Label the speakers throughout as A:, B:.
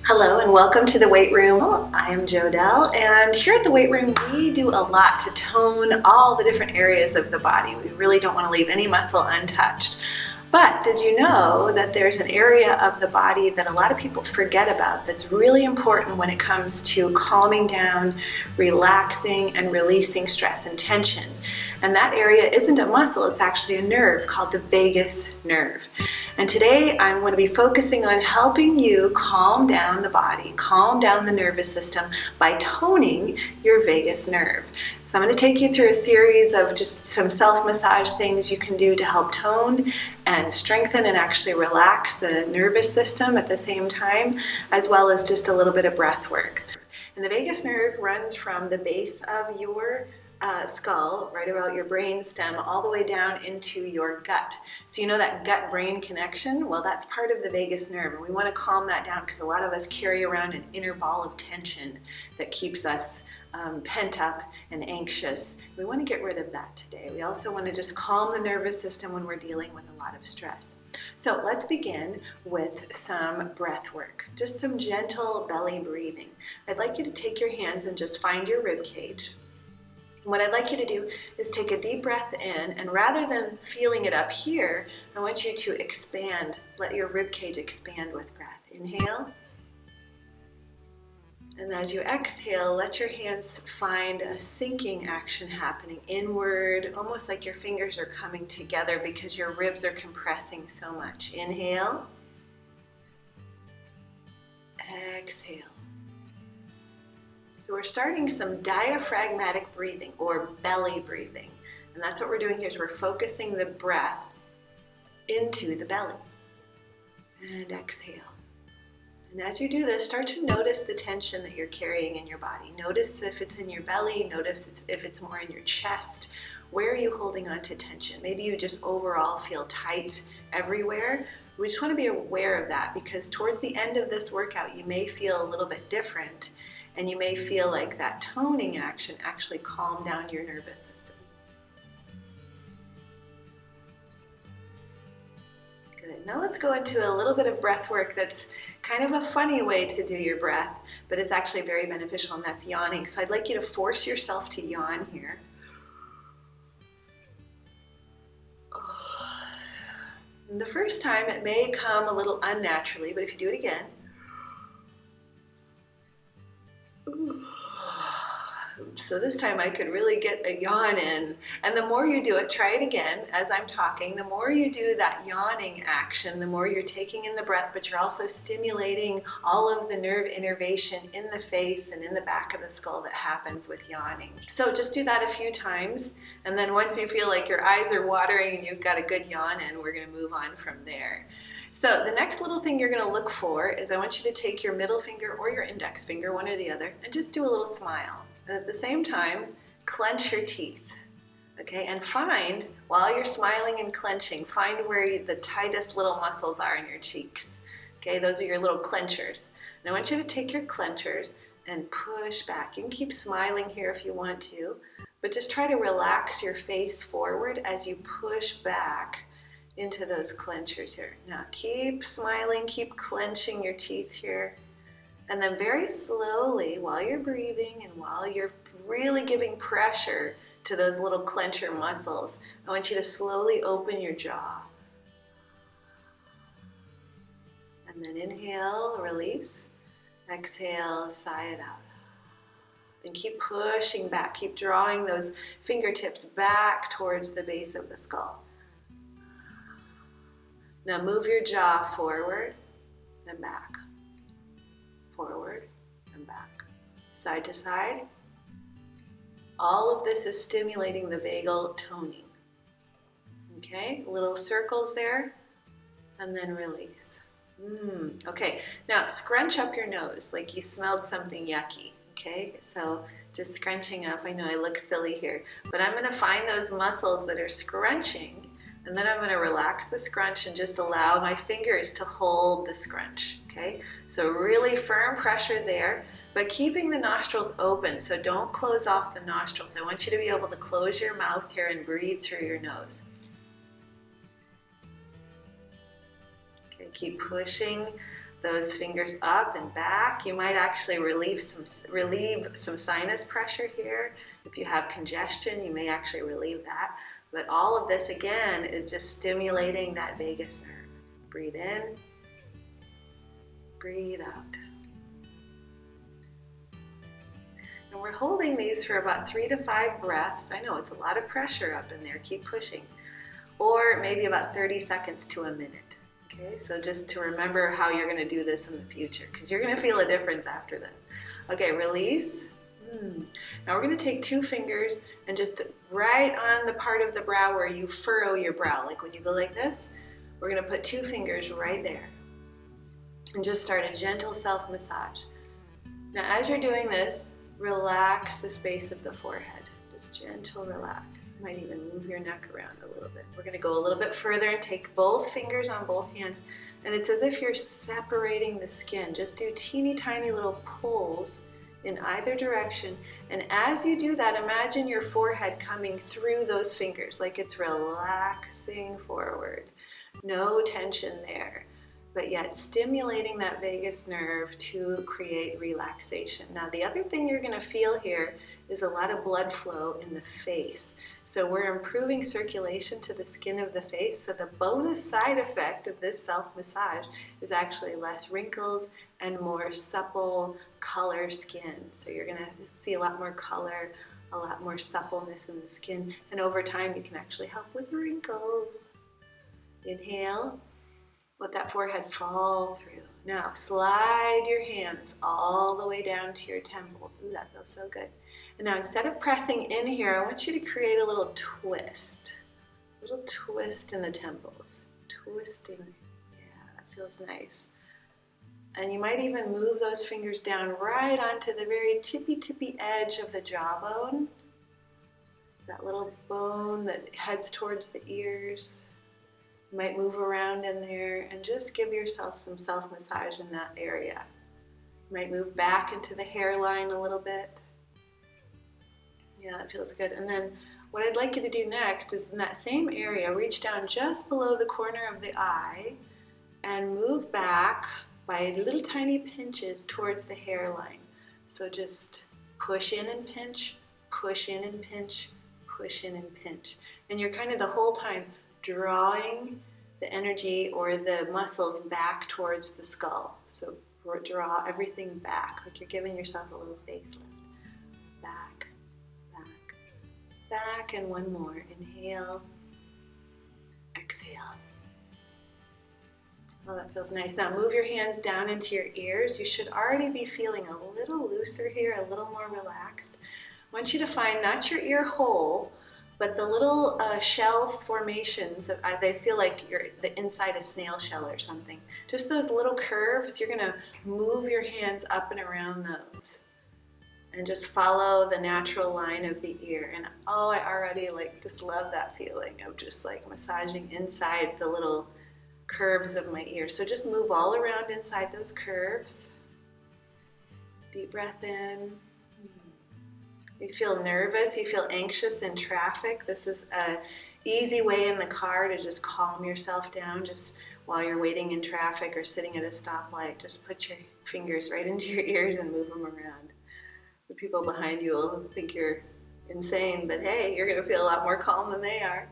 A: Hello and welcome to the weight room. I am Jodelle, and here at the weight room we do a lot to tone all the different areas of the body. We really don't want to leave any muscle untouched. But did you know that there's an area of the body that a lot of people forget about that's really important when it comes to calming down, relaxing, and releasing stress and tension? And that area isn't a muscle, it's actually a nerve called the vagus nerve. And today I'm going to be focusing on helping you calm down the body, calm down the nervous system by toning your vagus nerve. So I'm going to take you through a series of just some self-massage things you can do to help tone and strengthen and actually relax the nervous system at the same time, as well as just a little bit of breath work. And the vagus nerve runs from the base of your skull, right about your brain stem, all the way down into your gut. So you know that gut-brain connection? Well, that's part of the vagus nerve, and we want to calm that down because a lot of us carry around an inner ball of tension that keeps us pent up and anxious. We want to get rid of that today. We also want to just calm the nervous system when we're dealing with a lot of stress. So let's begin with some breath work, just some gentle belly breathing. I'd like you to take your hands and just find your rib cage. What I'd like you to do is take a deep breath in, and rather than feeling it up here, I want you to expand, let your rib cage expand with breath. Inhale. And as you exhale, let your hands find a sinking action happening inward, almost like your fingers are coming together because your ribs are compressing so much. Inhale. Exhale. So we're starting some diaphragmatic breathing or belly breathing. And that's what we're doing here is we're focusing the breath into the belly. And exhale. And as you do this, start to notice the tension that you're carrying in your body. Notice if it's in your belly, notice if it's more in your chest. Where are you holding on to tension? Maybe you just overall feel tight everywhere. We just want to be aware of that because towards the end of this workout, you may feel a little bit different and you may feel like that toning action actually calmed down your nervous system. Good. Now let's go into a little bit of breath work that's kind of a funny way to do your breath, but it's actually very beneficial, and that's yawning. So I'd like you to force yourself to yawn here. And the first time it may come a little unnaturally, but if you do it again, so this time I could really get a yawn in. And the more you do it, try it again as I'm talking, the more you do that yawning action, the more you're taking in the breath, but you're also stimulating all of the nerve innervation in the face and in the back of the skull that happens with yawning. So just do that a few times, and then once you feel like your eyes are watering and you've got a good yawn in, we're going to move on from there. So the next little thing you're going to look for is I want you to take your middle finger or your index finger, one or the other, and just do a little smile. And at the same time, clench your teeth, okay? And find, while you're smiling and clenching, find where the tightest little muscles are in your cheeks, okay? Those are your little clenchers. And I want you to take your clenchers and push back. You can keep smiling here if you want to, but just try to relax your face forward as you push back into those clenchers here. Now keep smiling, keep clenching your teeth here. And then very slowly, while you're breathing and while you're really giving pressure to those little clencher muscles, I want you to slowly open your jaw. And then inhale, release. Exhale, sigh it out. And keep pushing back, keep drawing those fingertips back towards the base of the skull. Now move your jaw forward and back. Forward and back. Side to side. All of this is stimulating the vagal toning. Okay, little circles there, and then release. Okay, now scrunch up your nose like you smelled something yucky. Okay, so just scrunching up. I know I look silly here, but I'm going to find those muscles that are scrunching. And then I'm going to relax the scrunch and just allow my fingers to hold the scrunch, okay? So really firm pressure there, but keeping the nostrils open, so don't close off the nostrils. I want you to be able to close your mouth here and breathe through your nose. Okay, keep pushing those fingers up and back. You might actually relieve some sinus pressure here. If you have congestion, you may actually relieve that. But all of this, again, is just stimulating that vagus nerve. Breathe in, breathe out. And we're holding these for about 3 to 5 breaths. I know it's a lot of pressure up in there. Keep pushing. Or maybe about 30 seconds to a minute. Okay, so just to remember how you're going to do this in the future, because you're going to feel a difference after this. Okay, release. Now we're going to take 2 fingers and just right on the part of the brow where you furrow your brow, like when you go like this, we're going to put 2 fingers right there and just start a gentle self-massage. Now as you're doing this, relax the space of the forehead. Just gentle relax. You might even move your neck around a little bit. We're going to go a little bit further and take both fingers on both hands, and it's as if you're separating the skin. Just do teeny tiny little pulls in either direction, and as you do that, imagine your forehead coming through those fingers, like it's relaxing forward. No tension there, but yet stimulating that vagus nerve to create relaxation. Now the other thing you're going to feel here is a lot of blood flow in the face. So we're improving circulation to the skin of the face. So the bonus side effect of this self-massage is actually less wrinkles and more supple color skin. So you're going to see a lot more color, a lot more suppleness in the skin. And over time, you can actually help with wrinkles. Inhale. Let that forehead fall through. Now slide your hands all the way down to your temples. Ooh, that feels so good. And now instead of pressing in here, I want you to create a little twist. A little twist in the temples. Twisting. Yeah, that feels nice. And you might even move those fingers down right onto the very tippy edge of the jawbone. That little bone that heads towards the ears. You might move around in there and just give yourself some self-massage in that area. You might move back into the hairline a little bit. Yeah, that feels good. And then what I'd like you to do next is in that same area, reach down just below the corner of the eye and move back by little tiny pinches towards the hairline. So just push in and pinch, push in and pinch, push in and pinch. And you're kind of the whole time drawing the energy or the muscles back towards the skull. So draw everything back, like you're giving yourself a little facelift. Back, back, back, and one more. Inhale, exhale. Oh, that feels nice. Now move your hands down into your ears. You should already be feeling a little looser here, a little more relaxed. I want you to find not your ear hole, but the little shell formations, they feel like you're the inside a snail shell or something. Just those little curves, you're gonna move your hands up and around those. And just follow the natural line of the ear. And oh, I already just love that feeling of just like massaging inside the little curves of my ear. So just move all around inside those curves. Deep breath in. You feel nervous, you feel anxious in traffic. This is an easy way in the car to just calm yourself down just while you're waiting in traffic or sitting at a stoplight. Just put your fingers right into your ears and move them around. The people behind you will think you're insane, but hey, you're going to feel a lot more calm than they are.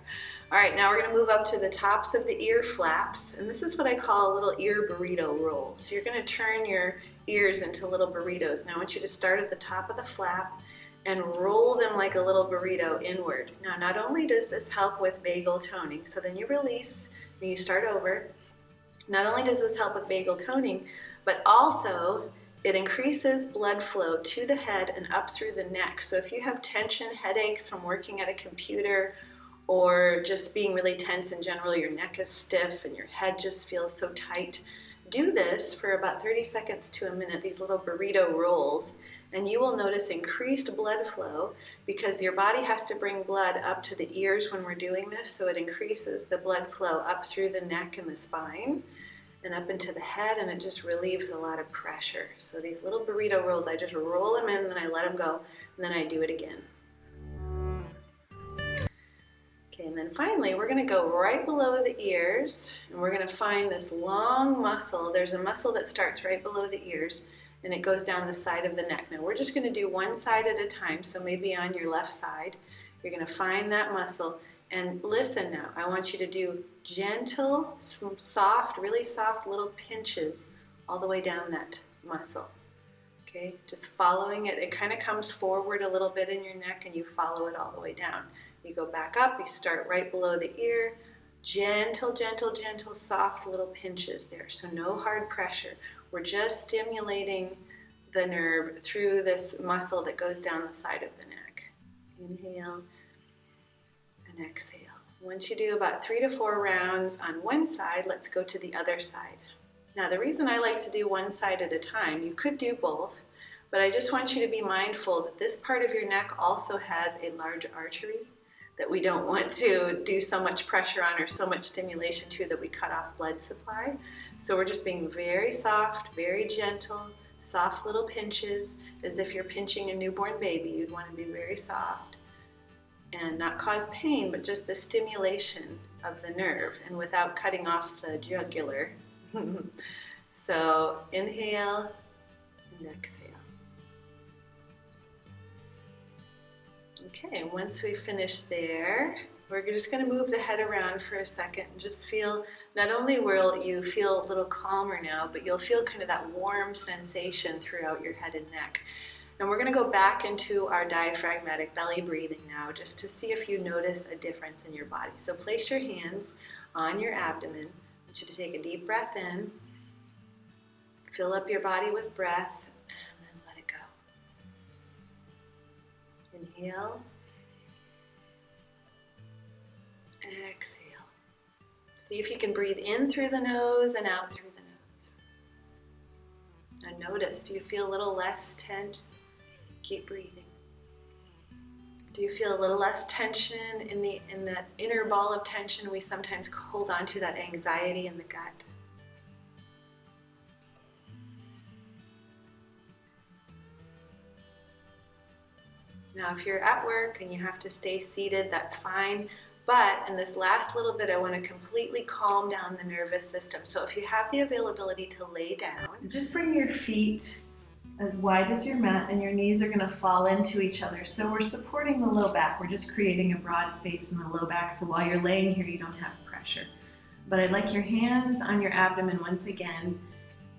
A: All right, now we're going to move up to the tops of the ear flaps, and this is what I call a little ear burrito roll. So you're going to turn your ears into little burritos. Now I want you to start at the top of the flap and roll them like a little burrito inward. Now, not only does this help with vagal toning, so then you release and you start over. Not only does this help with vagal toning, but also it increases blood flow to the head and up through the neck. So if you have tension, headaches from working at a computer, or just being really tense in general, your neck is stiff and your head just feels so tight, do this for about 30 seconds to a minute, these little burrito rolls, and you will notice increased blood flow because your body has to bring blood up to the ears when we're doing this, so it increases the blood flow up through the neck and the spine and up into the head, and it just relieves a lot of pressure. So these little burrito rolls, I just roll them in, then I let them go, and then I do it again. Okay, and then finally, we're going to go right below the ears, and we're going to find this long muscle. There's a muscle that starts right below the ears, and it goes down the side of the neck. Now, we're just going to do one side at a time, so maybe on your left side, you're going to find that muscle, and listen now. I want you to do gentle, soft, really soft little pinches all the way down that muscle. Okay, just following it. It kind of comes forward a little bit in your neck, and you follow it all the way down. You go back up, you start right below the ear, gentle, gentle, gentle, soft little pinches there. So no hard pressure. We're just stimulating the nerve through this muscle that goes down the side of the neck. Inhale and exhale. Once you do about 3 to 4 rounds on one side, let's go to the other side. Now, the reason I like to do one side at a time, you could do both, but I just want you to be mindful that this part of your neck also has a large artery that we don't want to do so much pressure on or so much stimulation to that we cut off blood supply. So we're just being very soft, very gentle, soft little pinches, as if you're pinching a newborn baby. You'd want to be very soft and not cause pain, but just the stimulation of the nerve and without cutting off the jugular. So inhale and exhale. Okay, once we finish there, we're just going to move the head around for a second and just feel, not only will you feel a little calmer now, but you'll feel kind of that warm sensation throughout your head and neck. And we're going to go back into our diaphragmatic belly breathing now, just to see if you notice a difference in your body. So place your hands on your abdomen. I want you to take a deep breath in, fill up your body with breath, and then let it go. Inhale. Exhale. See if you can breathe in through the nose and out through the nose. And notice, do you feel a little less tense? Keep breathing. Do you feel a little less tension in that inner ball of tension we sometimes hold on to, that anxiety in the gut? Now, if you're at work and you have to stay seated, that's fine. But in this last little bit, I want to completely calm down the nervous system. So if you have the availability to lay down, just bring your feet as wide as your mat, and your knees are going to fall into each other. So we're supporting the low back. We're just creating a broad space in the low back, so while you're laying here, you don't have pressure. But I'd like your hands on your abdomen once again,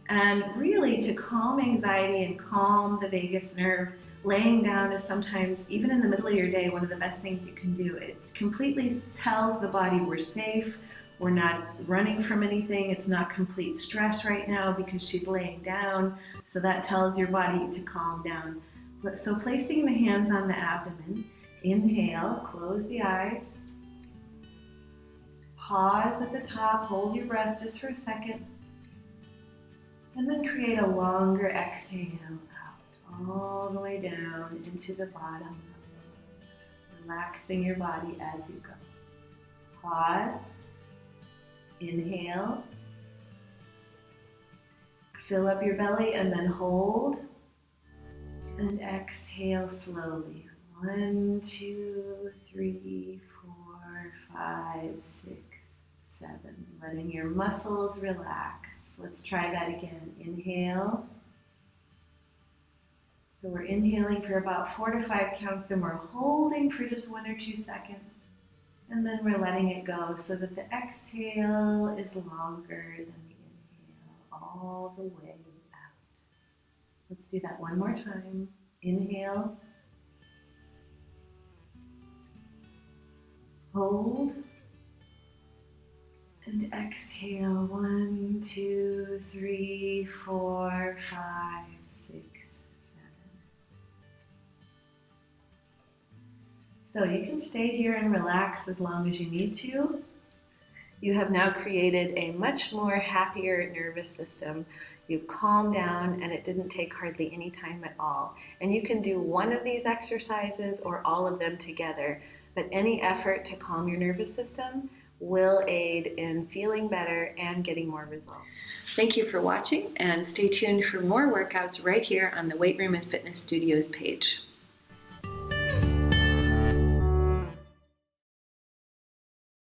A: and really to calm anxiety and calm the vagus nerve. Laying down is sometimes, even in the middle of your day, one of the best things you can do. It completely tells the body we're safe, we're not running from anything, it's not complete stress right now because she's laying down, so that tells your body to calm down. So placing the hands on the abdomen, inhale, close the eyes, pause at the top, hold your breath just for a second, and then create a longer exhale all the way down into the bottom, relaxing your body as you go. Pause, inhale, fill up your belly and then hold, and exhale slowly. 1, 2, 3, 4, 5, 6, 7. Letting your muscles relax. Let's try that again. Inhale. So we're inhaling for about 4 to 5 counts, then we're holding for just 1 or 2 seconds, and then we're letting it go so that the exhale is longer than the inhale, all the way out. Let's do that one more time. Inhale, hold, and exhale. 1, 2, 3, 4, 5, 6. So you can stay here and relax as long as you need to. You have now created a much more happier nervous system. You've calmed down, and it didn't take hardly any time at all. And you can do one of these exercises or all of them together, but any effort to calm your nervous system will aid in feeling better and getting more results. Thank you for watching, and stay tuned for more workouts right here on the Weight Room and Fitness Studios page.